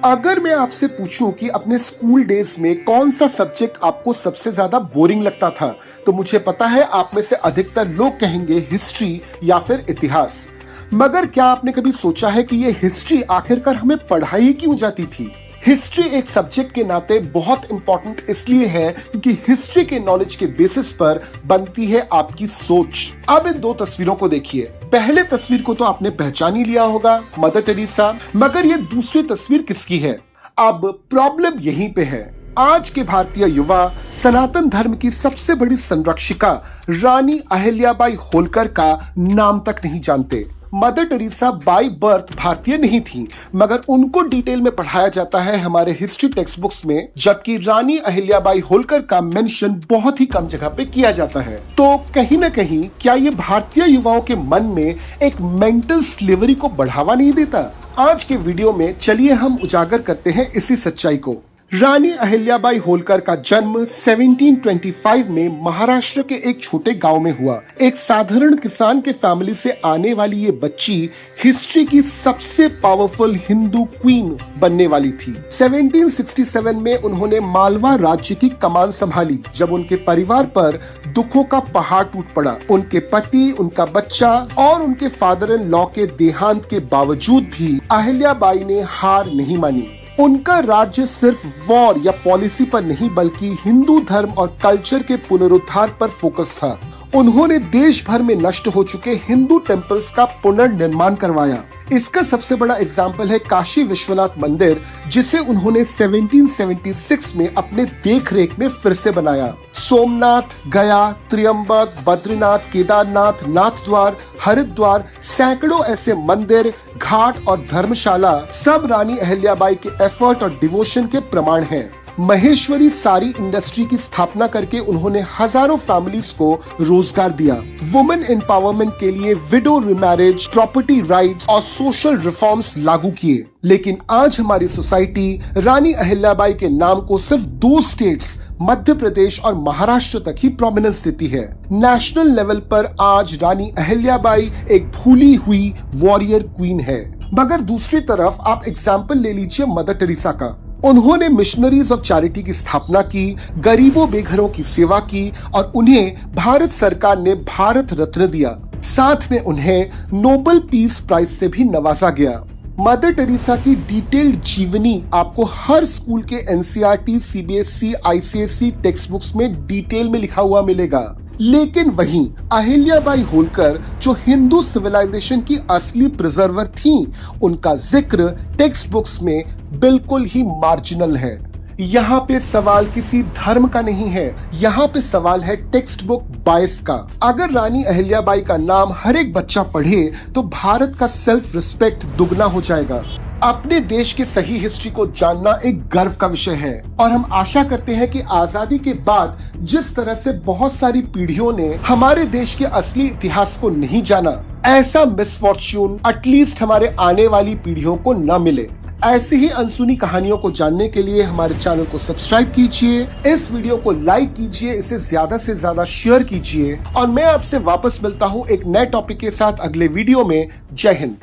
अगर मैं आपसे पूछूं कि अपने स्कूल डेज में कौन सा सब्जेक्ट आपको सबसे ज्यादा बोरिंग लगता था, तो मुझे पता है आप में से अधिकतर लोग कहेंगे हिस्ट्री या फिर इतिहास। मगर क्या आपने कभी सोचा है कि ये हिस्ट्री आखिरकार हमें पढ़ाई क्यों जाती थी? हिस्ट्री एक सब्जेक्ट के नाते बहुत इंपॉर्टेंट इसलिए है क्योंकि हिस्ट्री के नॉलेज के बेसिस पर बनती है आपकी सोच। अब इन दो तस्वीरों को देखिए। पहले तस्वीर को तो आपने पहचान ही लिया होगा, मदर टेरेसा। मगर ये दूसरी तस्वीर किसकी है? अब प्रॉब्लम यहीं पे है। आज के भारतीय युवा सनातन धर्म की सबसे बड़ी संरक्षिका रानी अहिल्याबाई होलकर का नाम तक नहीं जानते। मदर टेरेसा बाय बर्थ भारतीय नहीं थी, मगर उनको डिटेल में पढ़ाया जाता है हमारे हिस्ट्री टेक्स्ट बुक्स में, जबकि रानी अहिल्याबाई होलकर का मेंशन बहुत ही कम जगह पे किया जाता है। तो कहीं ना कहीं क्या ये भारतीय युवाओं के मन में एक मेंटल स्लेवरी को बढ़ावा नहीं देता? आज के वीडियो में चलिए हम उजागर करते हैं इसी सच्चाई को। रानी अहिल्याबाई होलकर का जन्म 1725 में महाराष्ट्र के एक छोटे गांव में हुआ। एक साधारण किसान के फैमिली से आने वाली ये बच्ची हिस्ट्री की सबसे पावरफुल हिंदू क्वीन बनने वाली थी। 1767 में उन्होंने मालवा राज्य की कमान संभाली जब उनके परिवार पर दुखों का पहाड़ टूट पड़ा। उनके पति, उनका बच्चा और उनके फादर इन लॉ के देहांत के बावजूद भी अहिल्याबाई ने हार नहीं मानी। उनका राज्य सिर्फ वॉर या पॉलिसी पर नहीं बल्कि हिंदू धर्म और कल्चर के पुनरुद्धार पर फोकस था। उन्होंने देश भर में नष्ट हो चुके हिंदू टेम्पल्स का पुनर्निर्माण करवाया। इसका सबसे बड़ा एग्जाम्पल है काशी विश्वनाथ मंदिर, जिसे उन्होंने 1776 में अपने देखरेख में फिर से बनाया। सोमनाथ, गया, त्र्यंबक, बद्रीनाथ, केदारनाथ, नाथद्वार, हरिद्वार, सैकड़ों ऐसे मंदिर, घाट और धर्मशाला सब रानी अहिल्याबाई के एफर्ट और डिवोशन के प्रमाण हैं। महेश्वरी साड़ी इंडस्ट्री की स्थापना करके उन्होंने हजारों फैमिलीज को रोजगार दिया। वुमेन एम्पावरमेंट के लिए विडो रिमैरिज, प्रॉपर्टी राइट्स और सोशल रिफॉर्म्स लागू किए। लेकिन आज हमारी सोसाइटी रानी अहिल्याबाई के नाम को सिर्फ दो स्टेट्स मध्य प्रदेश और महाराष्ट्र तक ही प्रोमिनेंस देती है। नेशनल लेवल पर आज रानी अहिल्याबाई एक भूली हुई वॉरियर क्वीन है। मगर दूसरी तरफ आप एग्जाम्पल ले लीजिए मदर टेरेसा का। उन्होंने मिशनरीज ऑफ चैरिटी की स्थापना की, गरीबों बेघरों की सेवा की और उन्हें भारत सरकार ने भारत रत्न दिया। साथ में उन्हें नोबेल पीस प्राइज से भी नवाजा गया। मदर टेरेसा की डिटेल्ड जीवनी आपको हर स्कूल के NCERT, CBSE, ICSE text books में डिटेल में लिखा हुआ मिलेगा। लेकिन वहीं अहिल्याबाई होलकर जो हिंदू सिविलाइजेशन की असली प्रिजर्वर थीं, उनका जिक्र टेक्स्ट बुक्स में बिल्कुल ही मार्जिनल है। यहाँ पे सवाल किसी धर्म का नहीं है, यहाँ पे सवाल है टेक्स्ट बुक बायस का। अगर रानी अहिल्याबाई का नाम हर एक बच्चा पढ़े तो भारत का सेल्फ रिस्पेक्ट दुगना हो जाएगा। अपने देश की सही हिस्ट्री को जानना एक गर्व का विषय है और हम आशा करते हैं कि आजादी के बाद जिस तरह से बहुत सारी पीढ़ियों ने हमारे देश के असली इतिहास को नहीं जाना, ऐसा मिसफॉर्च्यून एटलीस्ट हमारे आने वाली पीढ़ियों को न मिले। ऐसी ही अनसुनी कहानियों को जानने के लिए हमारे चैनल को सब्सक्राइब कीजिए, इस वीडियो को लाइक कीजिए, इसे ज्यादा से ज्यादा शेयर कीजिए और मैं आपसे वापस मिलता हूँ एक नए टॉपिक के साथ अगले वीडियो में। जय हिंद।